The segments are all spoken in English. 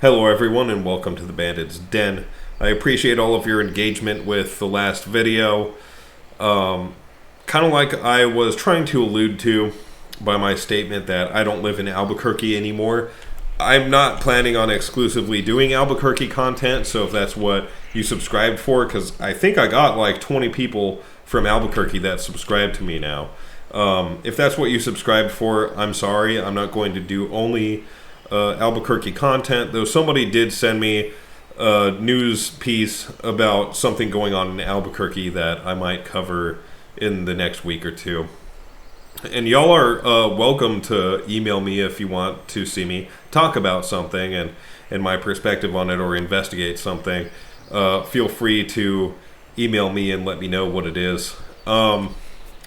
Hello everyone and welcome to the Bandit's Den. I appreciate all of your engagement with the last video. Kind of like I was trying to allude to by my statement that I don't live in Albuquerque anymore. I'm not planning on exclusively doing Albuquerque content, so if that's what you subscribed for, because I think I got like 20 people from Albuquerque that subscribe to me now. If that's what you subscribed for, I'm sorry. I'm not going to do only Albuquerque content, though somebody did send me a news piece about something going on in Albuquerque that I might cover in the next week or two. And y'all are welcome to email me if you want to see me talk about something and my perspective on it, or investigate something. Feel free to email me and let me know what it is. I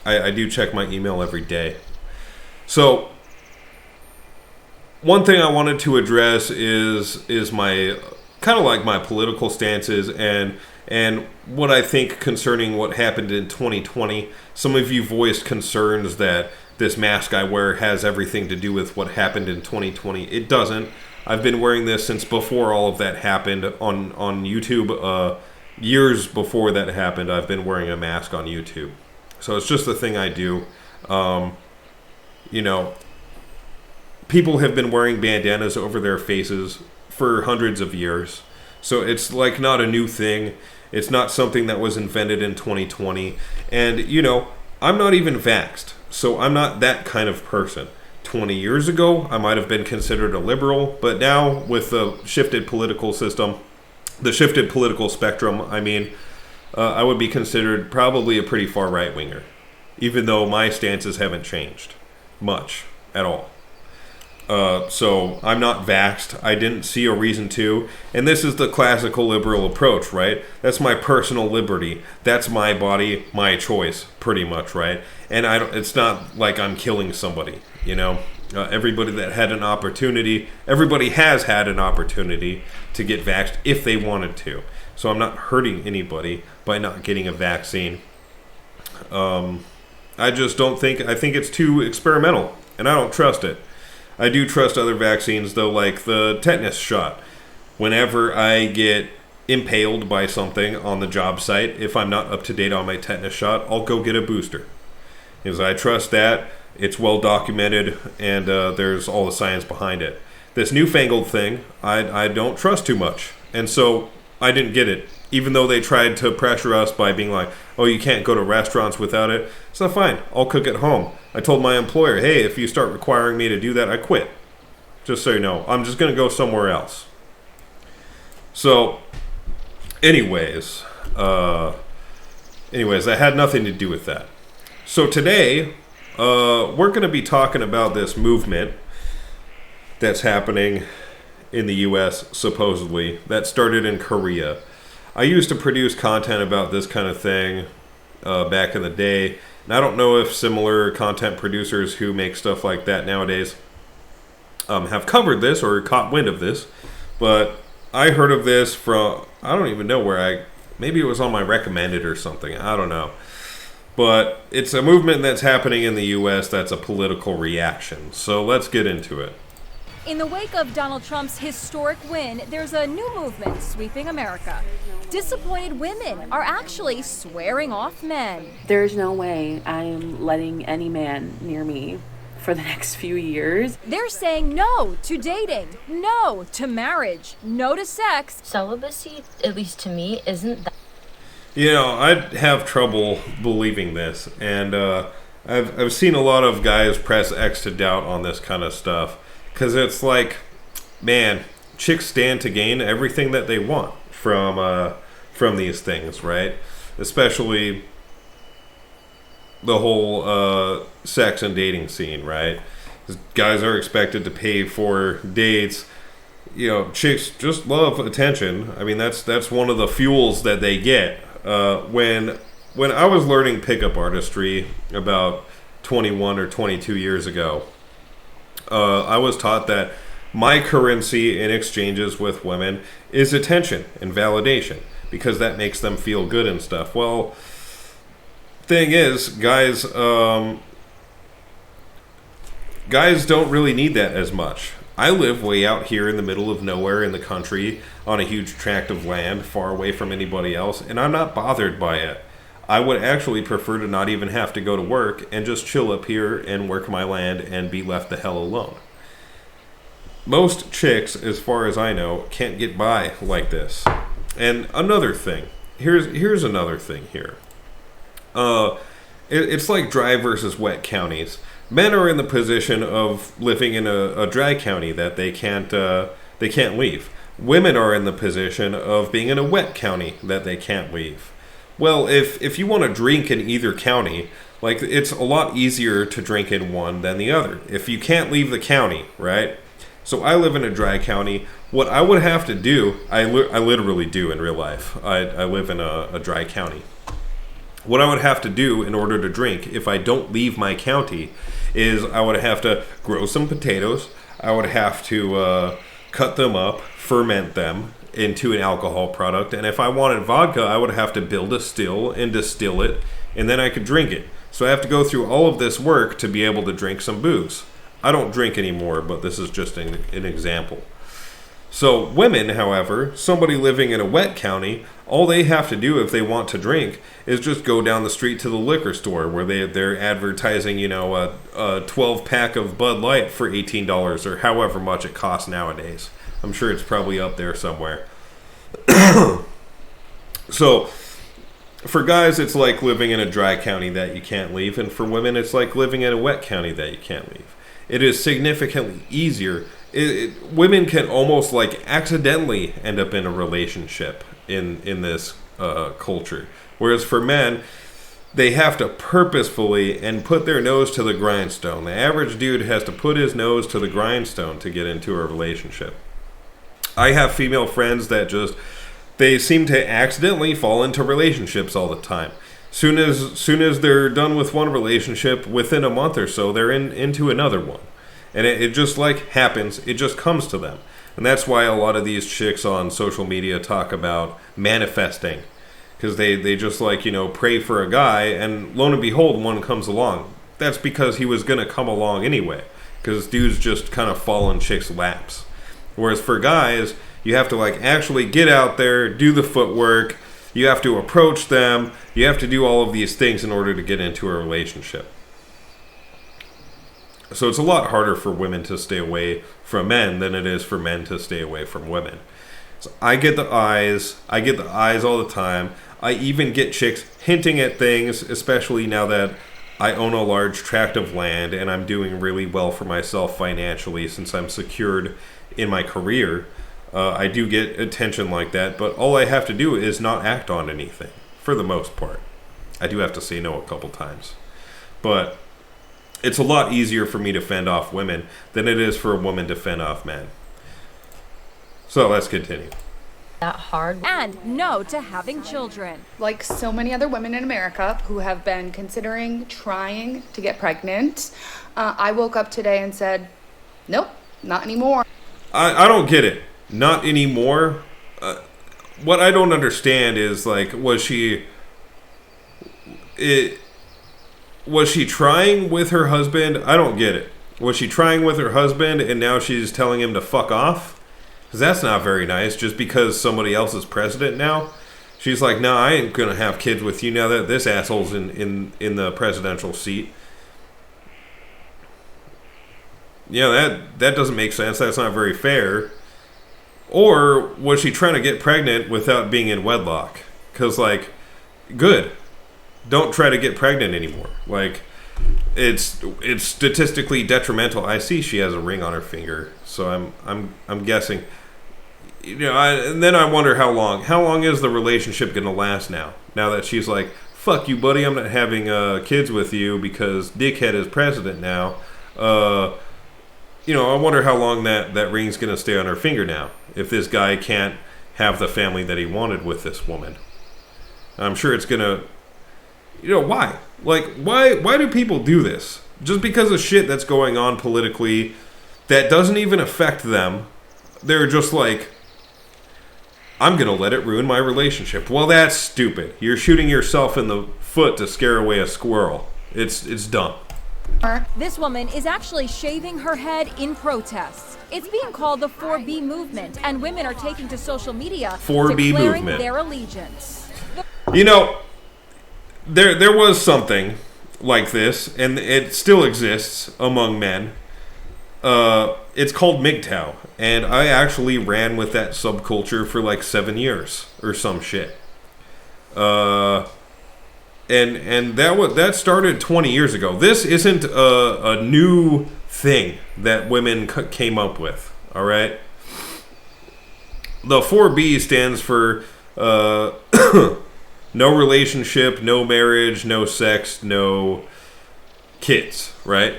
do check my email every day. So one thing I wanted to address is my kind of like my political stances and what I think concerning what happened in 2020. Some of you voiced concerns that this mask I wear has everything to do with what happened in 2020. It doesn't. I've been wearing this since before all of that happened on YouTube. Years before that happened, I've been wearing a mask on YouTube. So it's just the thing I do. People have been wearing bandanas over their faces for hundreds of years. So it's like not a new thing. It's not something that was invented in 2020. And, I'm not even vaxxed. So I'm not that kind of person. 20 years ago, I might have been considered a liberal. But now, with the shifted political system, the shifted political spectrum, I would be considered probably a pretty far right-winger. Even though my stances haven't changed much at all. So I'm not vaxxed. I didn't see a reason to. And this is the classical liberal approach, right? That's my personal liberty. That's my body, my choice, pretty much, right? And it's not like I'm killing somebody, everybody that had an opportunity, everybody has had an opportunity to get vaxxed if they wanted to. So I'm not hurting anybody by not getting a vaccine. I just don't think, I think it's too experimental, and I don't trust it. I do trust other vaccines, though, like the tetanus shot. Whenever I get impaled by something on the job site, if I'm not up to date on my tetanus shot, I'll go get a booster. Because I trust that, it's well documented, and there's all the science behind it. This newfangled thing, I don't trust too much. And so I didn't get it. Even though they tried to pressure us by being like, oh, you can't go to restaurants without it. So fine, I'll cook at home. I told my employer, hey, if you start requiring me to do that, I quit. Just so you know, I'm just going to go somewhere else. So, anyways, that had nothing to do with that. So today, we're going to be talking about this movement that's happening in the U.S., supposedly, that started in Korea. I used to produce content about this kind of thing back in the day. And I don't know if similar content producers who make stuff like that nowadays have covered this or caught wind of this. But I heard of this from, I don't even know where maybe it was on my recommended or something. I don't know. But it's a movement that's happening in the U.S. that's a political reaction. So let's get into it. In the wake of Donald Trump's historic win, there's a new movement sweeping America. Disappointed women are actually swearing off men. There's no way I am letting any man near me for the next few years. They're saying no to dating, no to marriage, no to sex. Celibacy, at least to me, isn't that. I'd have trouble believing this. And I've seen a lot of guys press X to doubt on this kind of stuff. Because it's like, man, chicks stand to gain everything that they want from these things, right? Especially the whole sex and dating scene, right? Guys are expected to pay for dates. Chicks just love attention. That's one of the fuels that they get. When I was learning pickup artistry about 21 or 22 years ago, I was taught that my currency in exchanges with women is attention and validation, because that makes them feel good and stuff. Well, thing is, guys don't really need that as much. I live way out here in the middle of nowhere in the country on a huge tract of land far away from anybody else, and I'm not bothered by it. I would actually prefer to not even have to go to work and just chill up here and work my land and be left the hell alone. Most chicks, as far as I know, can't get by like this. And another thing. Here's another thing here. It's like dry versus wet counties. Men are in the position of living in a dry county that they can't leave. Women are in the position of being in a wet county that they can't leave. Well, if you want to drink in either county, like, it's a lot easier to drink in one than the other. If you can't leave the county, right? So I live in a dry county. What I would have to do, I literally do in real life. I live in a dry county. What I would have to do in order to drink, if I don't leave my county, is I would have to grow some potatoes. I would have to cut them up, ferment them into an alcohol product. And if I wanted vodka, I would have to build a still and distill it, and then I could drink it. So I have to go through all of this work to be able to drink some booze. I don't drink anymore, but this is just an example. So women, however, somebody living in a wet county, all they have to do if they want to drink is just go down the street to the liquor store where they're advertising, a 12-pack of Bud Light for $18 or however much it costs nowadays. I'm sure it's probably up there somewhere. So for guys, it's like living in a dry county that you can't leave, and for women, it's like living in a wet county that you can't leave. It is significantly easier. Women can almost like accidentally end up in a relationship in this culture, whereas for men, they have to purposefully and put their nose to the grindstone. The average dude has to put his nose to the grindstone to get into a relationship. I have female friends that they seem to accidentally fall into relationships all the time. Soon as they're done with one relationship, within a month or so, they're into another one. And it just like happens. It just comes to them. And that's why a lot of these chicks on social media talk about manifesting. Because they just pray for a guy, and lo and behold, one comes along. That's because he was going to come along anyway. Because dudes just kind of fall in chicks' laps. Whereas for guys, you have to actually get out there, do the footwork. You have to approach them. You have to do all of these things in order to get into a relationship. So it's a lot harder for women to stay away from men than it is for men to stay away from women. So I get the eyes. I get the eyes all the time. I even get chicks hinting at things, especially now that I own a large tract of land and I'm doing really well for myself financially since I'm secured in my career. I do get attention like that, but all I have to do is not act on anything, for the most part. I do have to say no a couple times. But it's a lot easier for me to fend off women than it is for a woman to fend off men. So let's continue. That hard. And no to having children. Like so many other women in America who have been considering trying to get pregnant, I woke up today and said, nope, not anymore. I don't get it. Not anymore. What I don't understand is was she trying with her husband? I don't get it. Was she trying with her husband and now she's telling him to fuck off? Because that's not very nice. Just because somebody else is president now, she's like, no, I ain't gonna have kids with you now that this asshole's in the presidential seat. Yeah, that doesn't make sense. That's not very fair. Or was she trying to get pregnant without being in wedlock? Because, good. Don't try to get pregnant anymore. It's statistically detrimental. I see she has a ring on her finger, so I'm guessing. And then I wonder how long. How long is the relationship going to last now? Now that she's like, fuck you, buddy, I'm not having kids with you because dickhead is president now. I wonder how long that ring's going to stay on her finger now. If this guy can't have the family that he wanted with this woman. I'm sure it's going to... why? Why do people do this? Just because of shit that's going on politically that doesn't even affect them. They're just like, I'm going to let it ruin my relationship. Well, that's stupid. You're shooting yourself in the foot to scare away a squirrel. It's dumb. This woman is actually shaving her head in protest. It's being called the 4B movement, and women are taking to social media 4B declaring movement. their allegiance. You know, there was something like this, and it still exists among men. It's called MGTOW, and I actually ran with that subculture for like 7 years or some shit. And that started 20 years ago. This isn't a new thing that women came up with. All right. The 4B stands for no relationship, no marriage, no sex, no kids. Right.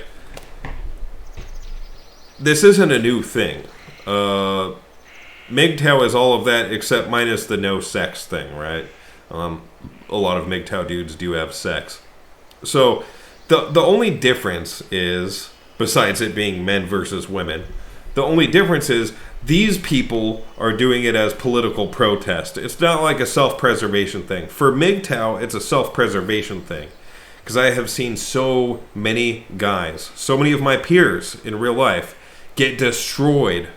This isn't a new thing. MGTOW is all of that except minus the no sex thing, right? A lot of MGTOW dudes do have sex. So the only difference is, besides it being men versus women, the only difference is these people are doing it as political protest. It's not like a self-preservation thing. For MGTOW, it's a self-preservation thing. Because I have seen so many guys, so many of my peers in real life, get destroyed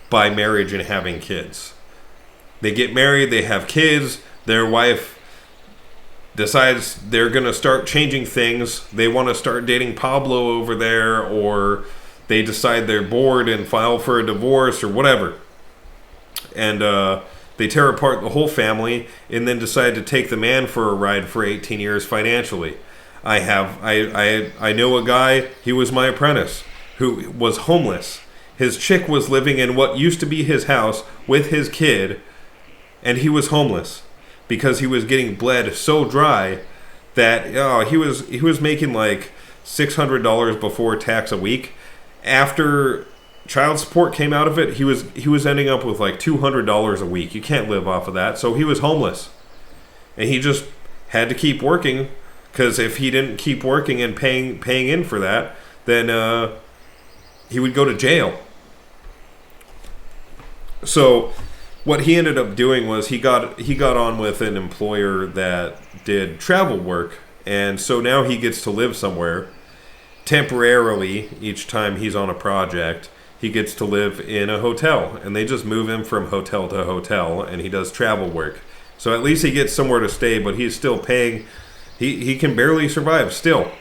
by marriage and having kids. They get married, they have kids, their wife decides they're going to start changing things. They want to start dating Pablo over there, or they decide they're bored and file for a divorce or whatever. And they tear apart the whole family and then decide to take the man for a ride for 18 years financially. I know a guy, he was my apprentice, who was homeless. His chick was living in what used to be his house with his kid, and he was homeless because he was getting bled so dry that he was making like $600 before tax a week. After child support came out of it, he was ending up with like $200 a week. You can't live off of that, so he was homeless, and he just had to keep working, because if he didn't keep working and paying in for that, then he would go to jail. So what he ended up doing was he got on with an employer that did travel work, and so now he gets to live somewhere temporarily. Each time he's on a project, he gets to live in a hotel, and they just move him from hotel to hotel, and he does travel work. So at least he gets somewhere to stay, but he's still paying. He can barely survive still,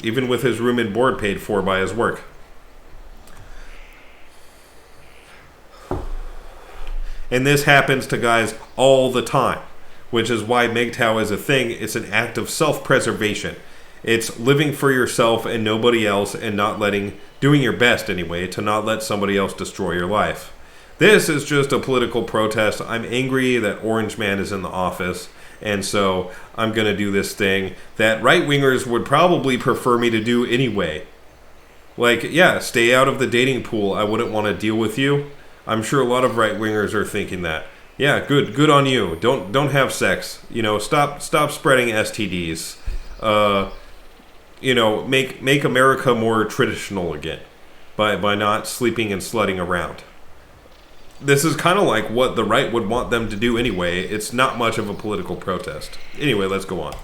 even with his room and board paid for by his work. And this happens to guys all the time, which is why MGTOW is a thing. It's an act of self-preservation. It's living for yourself and nobody else, and doing your best anyway, to not let somebody else destroy your life. This is just a political protest. I'm angry that Orange Man is in the office, and so I'm going to do this thing that right-wingers would probably prefer me to do anyway. Like, yeah, stay out of the dating pool. I wouldn't want to deal with you. I'm sure a lot of right-wingers are thinking that. Yeah, good on you. Don't have sex. Stop spreading STDs. Make America more traditional again by not sleeping and slutting around. This is kind of like what the right would want them to do anyway. It's not much of a political protest. Anyway, let's go on.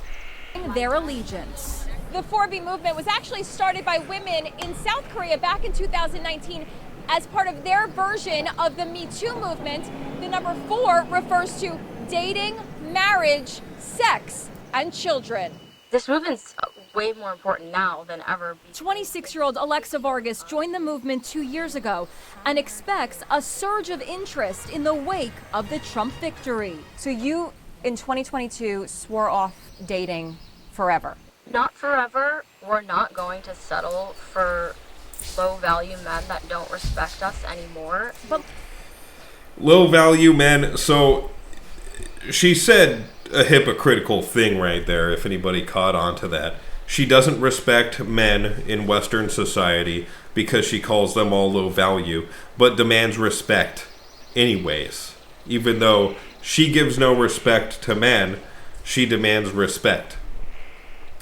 Their allegiance. The 4B movement was actually started by women in South Korea back in 2019 as part of their version of the Me Too movement. The number 4 refers to dating, marriage, sex, and children. This movement's way more important now than ever. 26-year-old Alexa Vargas joined the movement 2 years ago and expects a surge of interest in the wake of the Trump victory. So you, in 2022, swore off dating forever? Not forever. We're not going to settle for low-value men that don't respect us anymore. But low-value men. So she said a hypocritical thing right there, if anybody caught on to that. She doesn't respect men in Western society because she calls them all low value, but demands respect anyways. Even though she gives no respect to men, she demands respect.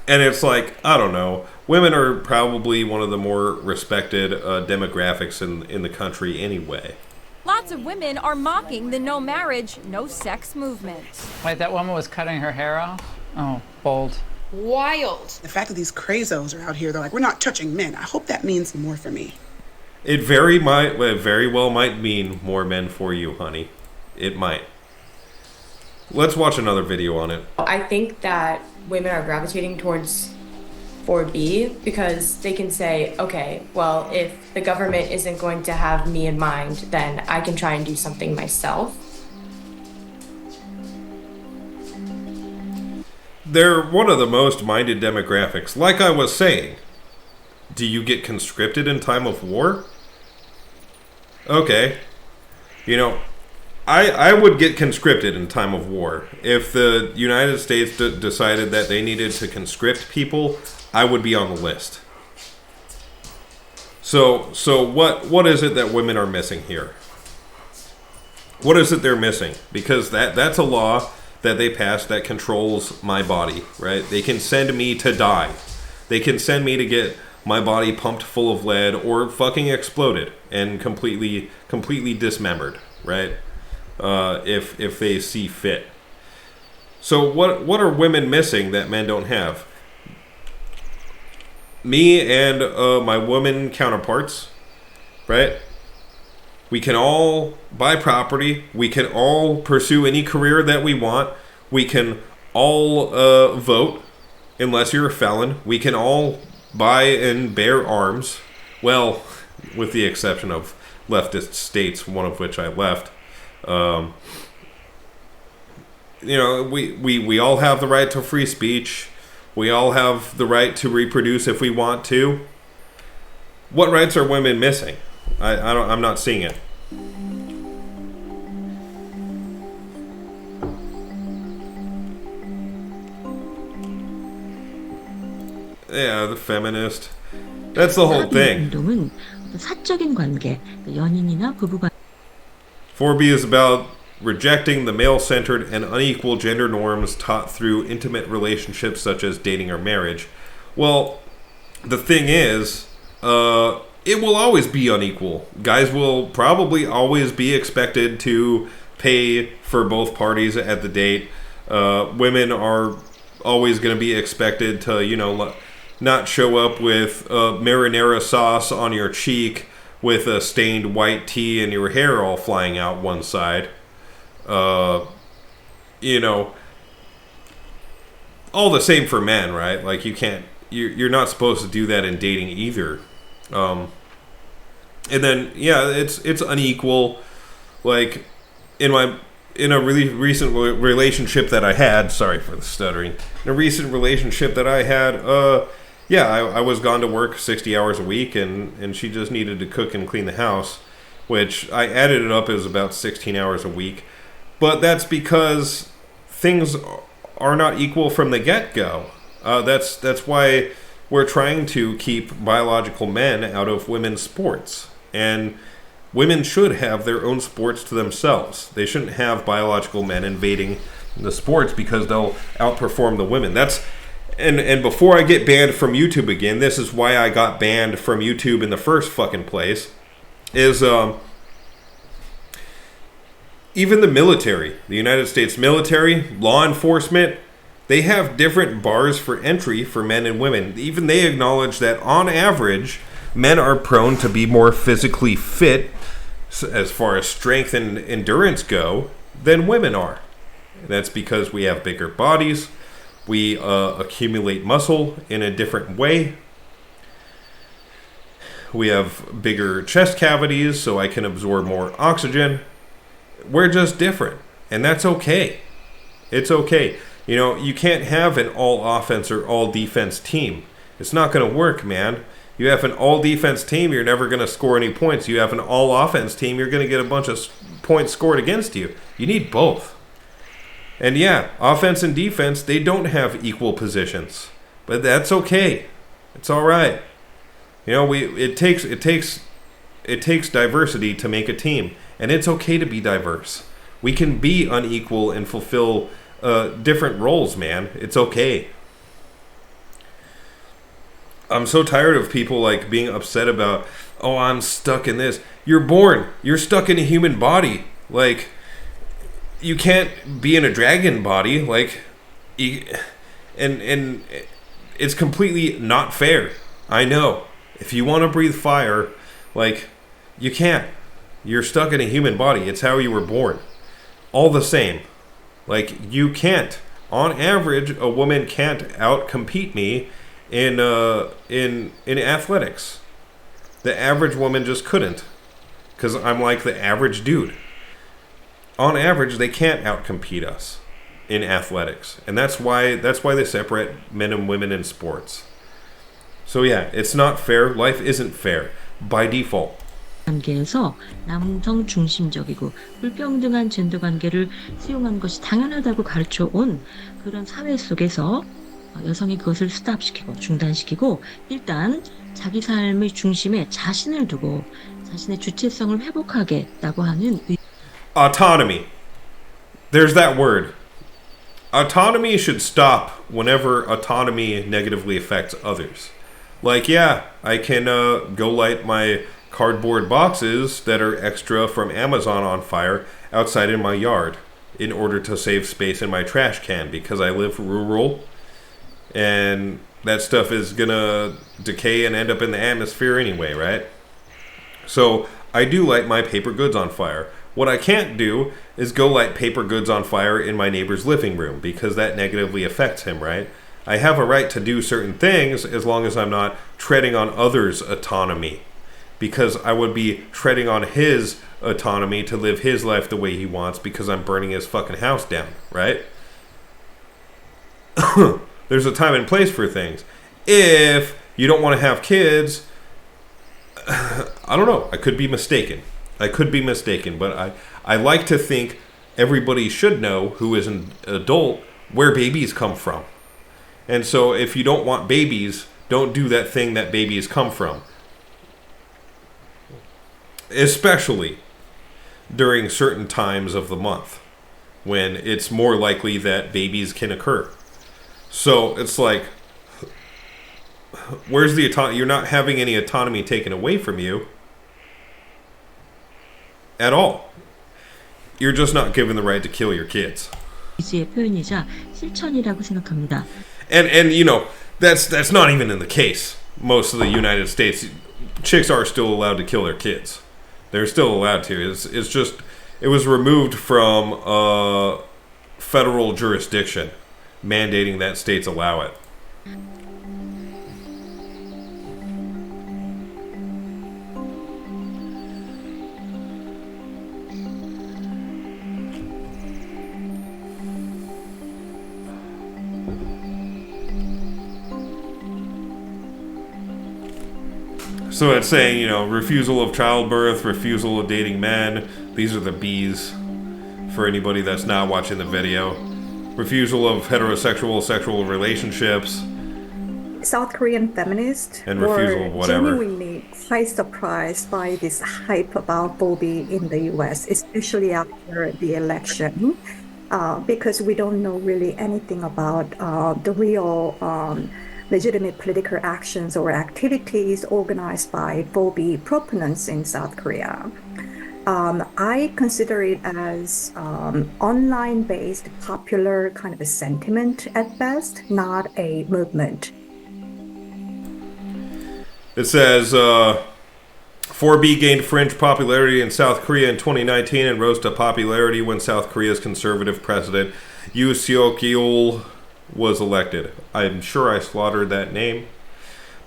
And it's like, I don't know, women are probably one of the more respected demographics in the country anyway. lots of women are mocking the no marriage, no sex movement. Wait, that woman was cutting her hair off? Oh, bold. wild. The fact that these crazos are out here, they're like, we're not touching men. I hope that means more for me. It very well might mean more men for you, honey. It might. Let's watch another video on it. I think that women are gravitating towards 4B because they can say, okay, well, if the government isn't going to have me in mind, then I can try and do something myself. They're one of the most minded demographics. Like I was saying, do you get conscripted in time of war? Okay. You know, I would get conscripted in time of war. If the United States decided that they needed to conscript people, I would be on the list. So what is it that women are missing here? What is it they're missing? Because that's a law that they passed that controls my body, right? They can send me to die. They can send me to get my body pumped full of lead or fucking exploded and completely dismembered, right? If they see fit. So what are women missing that men don't have? Me and my woman counterparts, right? We can all buy property. We can all pursue any career that we want. We can all vote, unless you're a felon. We can all buy and bear arms. Well, with the exception of leftist states, one of which I left. You know, we all have the right to free speech. We all have the right to reproduce if we want to. What rights are women missing? I'm not seeing it. Yeah, the feminist. That's the whole thing. 운동은 사적인 관계, 연인이나 부부가 4B is about rejecting the male-centered and unequal gender norms taught through intimate relationships such as dating or marriage. Well, the thing is, it will always be unequal. Guys will probably always be expected to pay for both parties at the date. Women are always going to be expected to, you know, not show up with marinara sauce on your cheek with a stained white tee and your hair all flying out one side. You know, all the same for men, right? Like you're not supposed to do that in dating either. And then, yeah, it's unequal. Like in a really recent relationship that I had, sorry for the stuttering, in a recent relationship that I had, yeah, I was gone to work 60 hours a week, and she just needed to cook and clean the house, which I added it up as about 16 hours a week. But that's because things are not equal from the get-go. That's why we're trying to keep biological men out of women's sports. And women should have their own sports to themselves. They shouldn't have biological men invading the sports because they'll outperform the women. And before I get banned from YouTube again, this is why I got banned from YouTube in the first fucking place, is even the military, the United States military, law enforcement, they have different bars for entry for men and women. Even they acknowledge that on average, men are prone to be more physically fit as far as strength and endurance go than women are. And that's because we have bigger bodies. We accumulate muscle in a different way. We have bigger chest cavities, so I can absorb more oxygen. We're just different, and that's okay. It's okay. You know, you can't have an all-offense or all-defense team. It's not going to work, man. You have an all-defense team, you're never going to score any points. You have an all-offense team, you're going to get a bunch of points scored against you. You need both. And yeah, offense and defense, they don't have equal positions. But that's okay. It's all right. You know, it takes diversity to make a team, and it's okay to be diverse. We can be unequal and fulfill different roles, man. It's okay. I'm so tired of people like being upset about, oh, I'm stuck in this. You're stuck in a human body. Like, you can't be in a dragon body. Like, And it's completely not fair. I know. If you want to breathe fire, like, you can't. You're stuck in a human body. It's how you were born. All the same. Like, you can't. On average, a woman can't outcompete me in athletics. The average woman just couldn't. Because I'm like the average dude. On average, they can't outcompete us in athletics. And that's why they separate men and women in sports. So yeah, it's not fair. Life isn't fair by default. 관계에서 남성 중심적이고 불평등한 젠더 관계를 수용한 것이 당연하다고 가르쳐 온 그런 사회 속에서 여성이 그것을 스탑시키고 중단시키고 일단 자기 삶의 중심에 자신을 두고 자신의 주체성을 회복하겠다고 하는 Autonomy. There's that word. Autonomy should stop whenever autonomy negatively affects others. Like, yeah, I can go light my cardboard boxes that are extra from Amazon on fire outside in my yard in order to save space in my trash can because I live rural and that stuff is gonna decay and end up in the atmosphere anyway, right? So I do light my paper goods on fire. What I can't do is go light paper goods on fire in my neighbor's living room because that negatively affects him, right? I have a right to do certain things as long as I'm not treading on others' autonomy. Because I would be treading on his autonomy to live his life the way he wants because I'm burning his fucking house down, right? There's a time and place for things. If you don't want to have kids, I don't know. I could be mistaken. But I like to think everybody should know who is an adult where babies come from. And so if you don't want babies, don't do that thing that babies come from. Especially during certain times of the month when it's more likely that babies can occur. So it's like, where's the autonomy? You're not having any autonomy taken away from you at all. You're just not given the right to kill your kids. 이수의 표현이자 실천이라고 생각합니다. And you know, that's not even in the case. Most of the United States, chicks are still allowed to kill their kids. They're still allowed to. It's just, it was removed from federal jurisdiction, mandating that states allow it. So it's saying, you know, refusal of childbirth, refusal of dating men. These are the B's for anybody that's not watching the video. Refusal of heterosexual sexual relationships. South Korean feminists and refusal of whatever. Were genuinely quite surprised by this hype about Bobby in the U.S., especially after the election, because we don't know really anything about the real legitimate political actions or activities organized by Bobby proponents in South Korea. I consider it as online-based popular kind of a sentiment at best, not a movement. It says, 4B gained fringe popularity in South Korea in 2019 and rose to popularity when South Korea's conservative president Yoon Suk-yeol was elected. I'm sure I slaughtered that name.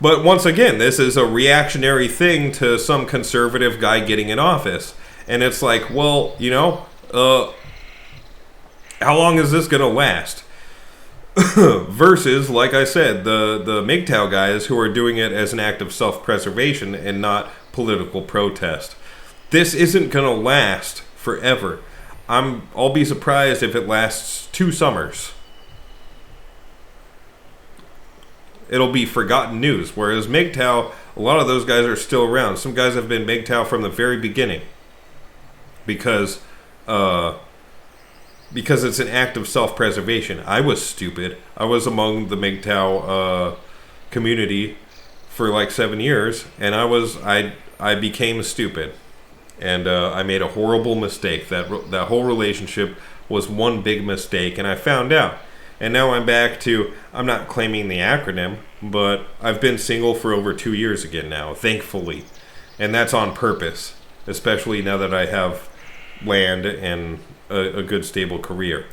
But once again, this is a reactionary thing to some conservative guy getting in office. And it's like, well, you know, how long is this going to last? Versus, like I said, the MGTOW guys who are doing it as an act of self-preservation and not political protest. This isn't going to last forever. I'll be surprised if it lasts 2 summers. It'll be forgotten news. Whereas MGTOW, a lot of those guys are still around. Some guys have been MGTOW from the very beginning. Because it's an act of self-preservation. I was stupid. I was among the MGTOW community for like 7 years, and I became stupid, and I made a horrible mistake. That whole relationship was one big mistake, and I found out. And now I'm back to, I'm not claiming the acronym, but I've been single for over 2 years again now, thankfully. And that's on purpose, especially now that I have land and a good stable career.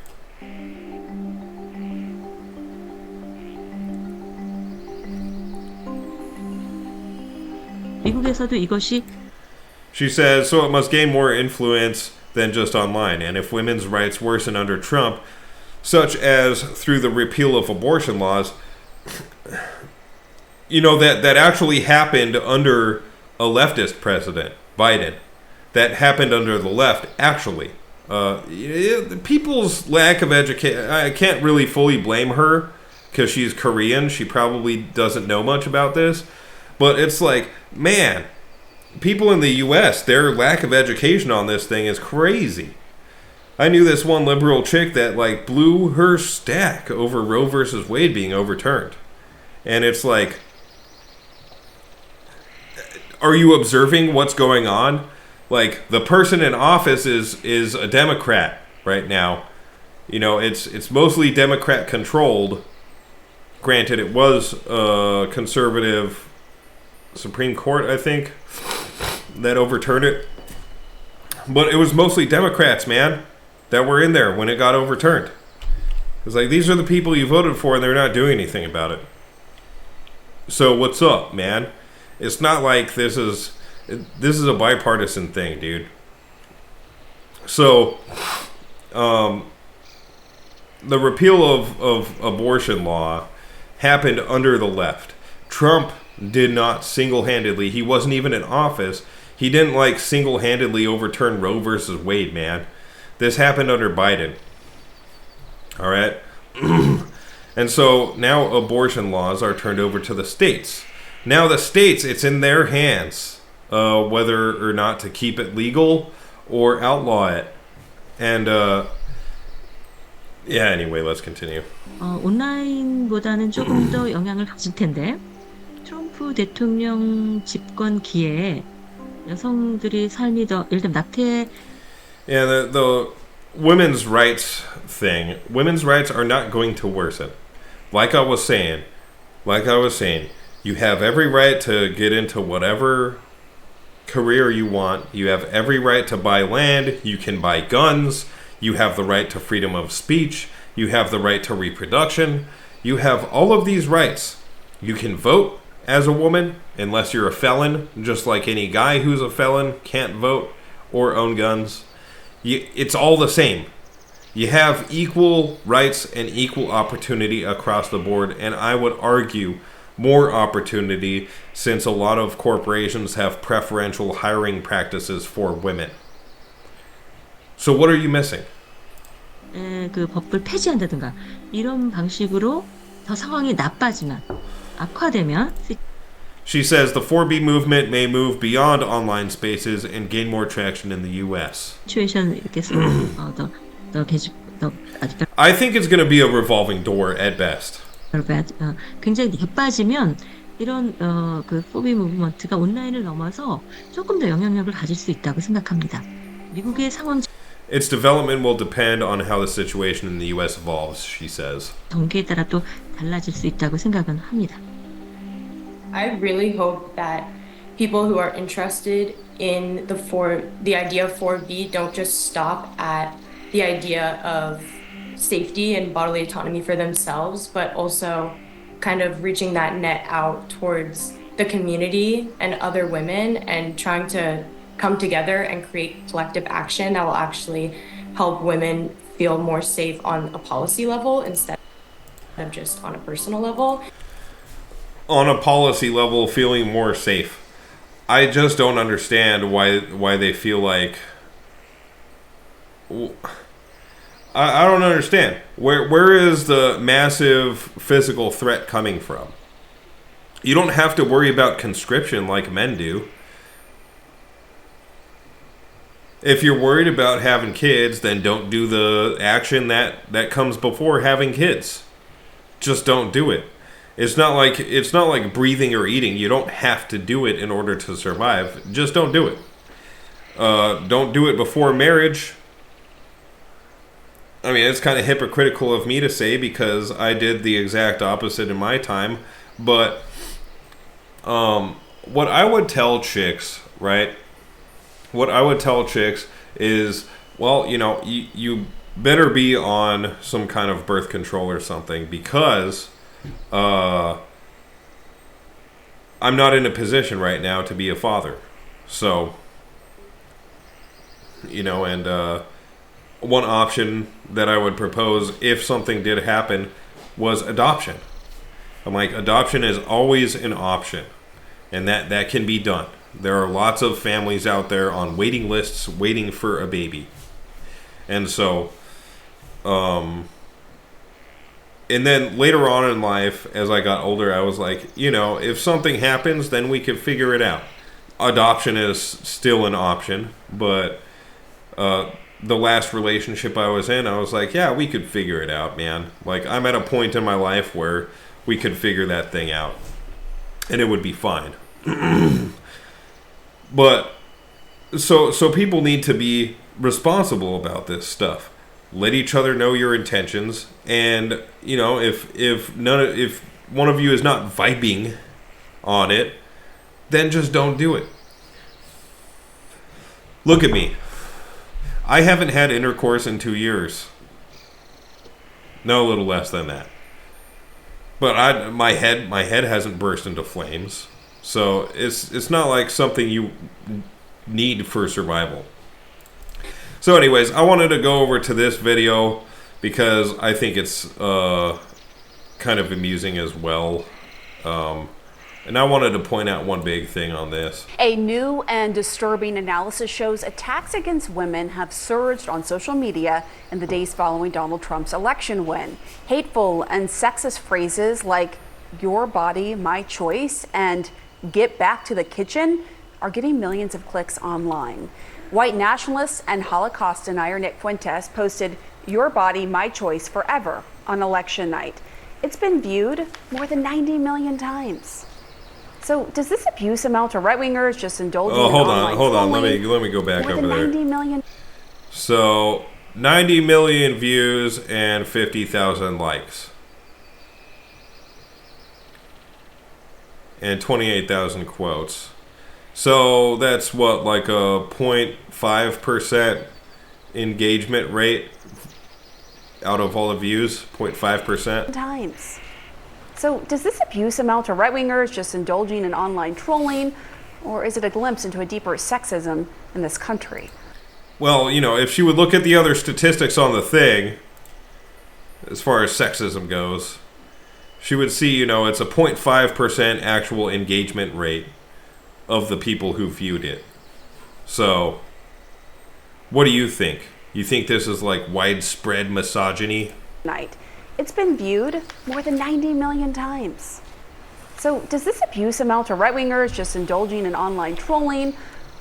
미국에서도 이것이 She says, so it must gain more influence than just online. And if women's rights worsen under Trump, such as through the repeal of abortion laws, you know, that actually happened under a leftist president, Biden. That happened under the left, actually. People's lack of education, I can't really fully blame her because she's Korean. She probably doesn't know much about this. But it's like, man, people in the U.S., their lack of education on this thing is crazy. I knew this one liberal chick that, like, blew her stack over Roe versus Wade being overturned. And it's like, are you observing what's going on? Like, the person in office is a Democrat right now. You know, it's mostly Democrat controlled. Granted, it was a conservative Supreme Court, I think, that overturned it. But it was mostly Democrats, man, that were in there when it got overturned. It's like, these are the people you voted for and they're not doing anything about it. So what's up, man? It's not like this is a bipartisan thing, dude. So, the repeal of abortion law happened under the left. Trump did not single-handedly, he wasn't even in office, he didn't like single-handedly overturn Roe versus Wade, man. This happened under Biden. Alright? And so now abortion laws are turned over to the states. Now the states, it's in their hands whether or not to keep it legal or outlaw it. And yeah, anyway, let's continue. 온라인보다는 조금 더 영향을 가질 텐데 트럼프 대통령 집권기에 여성들이 삶이 더 예를 들면 낙태 Yeah, the women's rights thing. Women's rights are not going to worsen. Like I was saying, you have every right to get into whatever career you want. You have every right to buy land. You can buy guns. You have the right to freedom of speech. You have the right to reproduction. You have all of these rights. You can vote as a woman, unless you're a felon, just like any guy who's a felon can't vote or own guns. It's all the same. You have equal rights and equal opportunity across the board, and I would argue more opportunity since a lot of corporations have preferential hiring practices for women. So what are you missing? 그 법을 폐지한다든가 이런 방식으로 더 상황이 나빠지면 악화되면 She says the 4B movement may move beyond online spaces and gain more traction in the U.S. 시츄에이션 이렇게 I think it's going to be a revolving door at best. 굉장히 나빠지면 이런 그 4B 무브먼트가 온라인을 넘어서 조금 더 영향력을 가질 수 있다고 생각합니다. 미국의 상황 Its development will depend on how the situation in the U.S. evolves, she says. 전개에 따라 또 달라질 수 있다고 생각은 합니다. I really hope that people who are interested in the idea of 4B don't just stop at the idea of safety and bodily autonomy for themselves, but also kind of reaching that net out towards the community and other women and trying to come together and create collective action that will actually help women feel more safe on a policy level instead of just on a personal level. On a policy level, feeling more safe. I just don't understand why they feel like... I don't understand. Where is the massive physical threat coming from? You don't have to worry about conscription like men do. If you're worried about having kids, then don't do the action that comes before having kids. Just don't do it. It's not like breathing or eating. You don't have to do it in order to survive. Just don't do it. Don't do it before marriage. I mean, it's kind of hypocritical of me to say because I did the exact opposite in my time. But what I would tell chicks, right? What I would tell chicks is, well, you better be on some kind of birth control or something because I'm not in a position right now to be a father. So, and one option that I would propose if something did happen was adoption. I'm like, adoption is always an option, and that can be done. There are lots of families out there on waiting lists waiting for a baby. And so, and then later on in life, as I got older, I was like, if something happens, then we can figure it out. Adoption is still an option, but the last relationship I was in, I was like, yeah, we could figure it out, man. Like, I'm at a point in my life where we could figure that thing out, and it would be fine. But so people need to be responsible about this stuff. Let each other know your intentions, and if one of you is not vibing on it, then just don't do it. Look at me. I haven't had intercourse in 2 years. No, a little less than that. But my head hasn't burst into flames. So it's not like something you need for survival. So anyways, I wanted to go over to this video because I think it's kind of amusing as well. And I wanted to point out one big thing on this. A new and disturbing analysis shows attacks against women have surged on social media in the days following Donald Trump's election win. Hateful and sexist phrases like "your body, my choice" and "get back to the kitchen" are getting millions of clicks online. White nationalist and Holocaust denier Nick Fuentes posted "your body, my choice" forever on election night. It's been viewed more than 90 million times. So does this abuse amount to right-wingers just indulging in online hold on. trolling? Let me go back over there. 90 million. So 90 million views and 50,000 likes. And 28,000 quotes. So that's what, like a 0.5% engagement rate out of all the views? 0.5%? Times. So does this abuse amount to right-wingers just indulging in online trolling, or is it a glimpse into a deeper sexism in this country? Well, if she would look at the other statistics on the thing, as far as sexism goes, she would see, it's a 0.5% actual engagement rate of the people who viewed it. So, what do you think? You think this is like widespread misogyny? Night. It's been viewed more than 90 million times. So does this abuse amount to right-wingers just indulging in online trolling,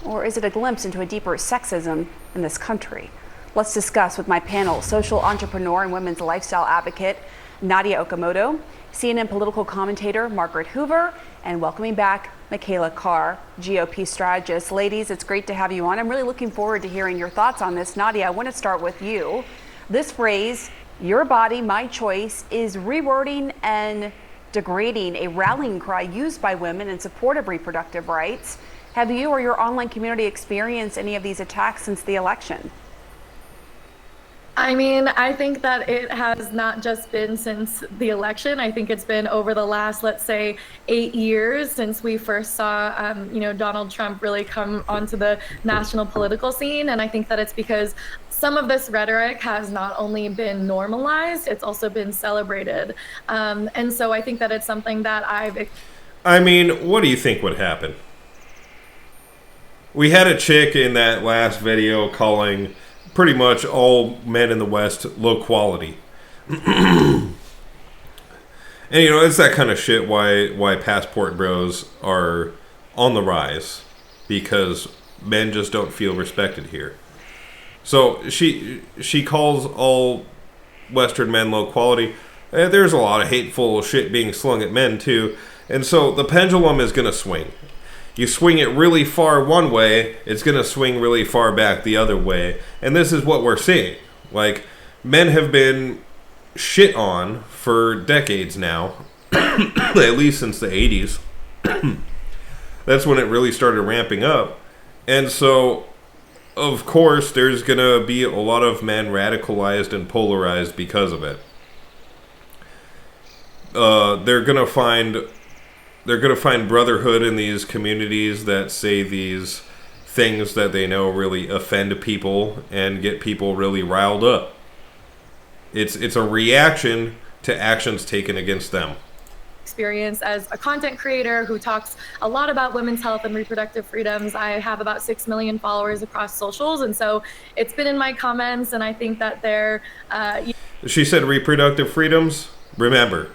or is it a glimpse into a deeper sexism in this country? Let's discuss with my panel: social entrepreneur and women's lifestyle advocate Nadia Okamoto, CNN political commentator Margaret Hoover, and welcoming back Michaela Carr, GOP strategist. Ladies, it's great to have you on. I'm really looking forward to hearing your thoughts on this. Nadia, I want to start with you. This phrase, "your body, my choice," is rewording and degrading a rallying cry used by women in support of reproductive rights. Have you or your online community experienced any of these attacks since the election? I mean, I think that it has not just been since the election. I think it's been over the last, let's say, 8 years since we first saw, Donald Trump really come onto the national political scene. And I think that it's because some of this rhetoric has not only been normalized, it's also been celebrated. And so I think that it's something that I mean, what do you think would happen? We had a chick in that last video calling pretty much all men in the West low quality. And it's that kind of shit why passport bros are on the rise, because men just don't feel respected here. So she calls all Western men low quality. There's a lot of hateful shit being slung at men too, and so the pendulum is going to swing. You swing it really far one way, it's going to swing really far back the other way. And this is what we're seeing. Like, men have been shit on for decades now, at least since the 80s. That's when it really started ramping up. And so, of course, there's going to be a lot of men radicalized and polarized because of it. They're going to find brotherhood in these communities that say these things that they know really offend people and get people really riled up. It's a reaction to actions taken against them. Experience as a content creator who talks a lot about women's health and reproductive freedoms. I have about 6 million followers across socials, and so it's been in my comments, and I think that they're... She said reproductive freedoms. Remember,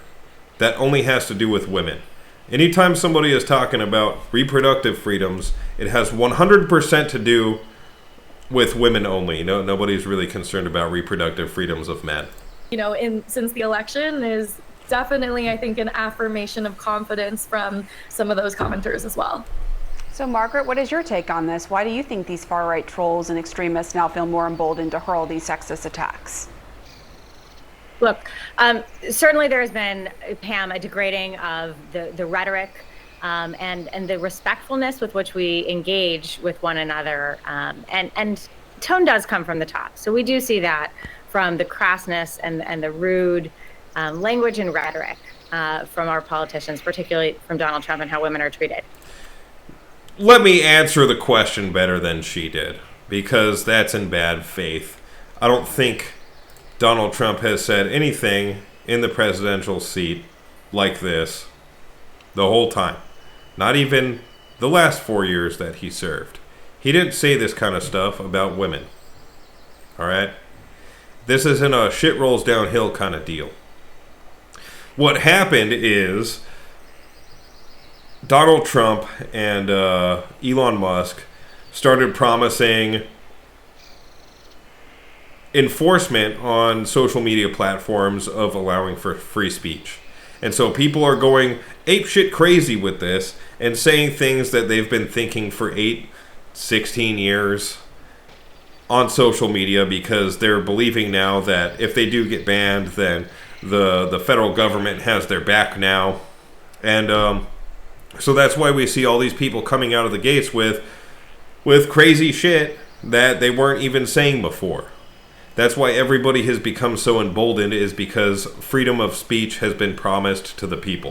that only has to do with women. Anytime somebody is talking about reproductive freedoms, it has 100% to do with women only. Nobody's really concerned about reproductive freedoms of men. Since the election is definitely, I think, an affirmation of confidence from some of those commenters as well. So, Margaret, what is your take on this? Why do you think these far-right trolls and extremists now feel more emboldened to hurl these sexist attacks? Look, certainly there has been, Pam, a degrading of the rhetoric and the respectfulness with which we engage with one another. And tone does come from the top. So we do see that from the crassness and the rude language and rhetoric from our politicians, particularly from Donald Trump, and how women are treated. Let me answer the question better than she did, because that's in bad faith. I don't think Donald Trump has said anything in the presidential seat like this the whole time. Not even the last 4 years that he served. He didn't say this kind of stuff about women. Alright? This isn't a shit rolls downhill kind of deal. What happened is Donald Trump and Elon Musk started promising enforcement on social media platforms of allowing for free speech. And so people are going apeshit crazy with this and saying things that they've been thinking for 16 years on social media, because they're believing now that if they do get banned, then the federal government has their back now. And so that's why we see all these people coming out of the gates with crazy shit that they weren't even saying before. That's why everybody has become so emboldened, is because freedom of speech has been promised to the people.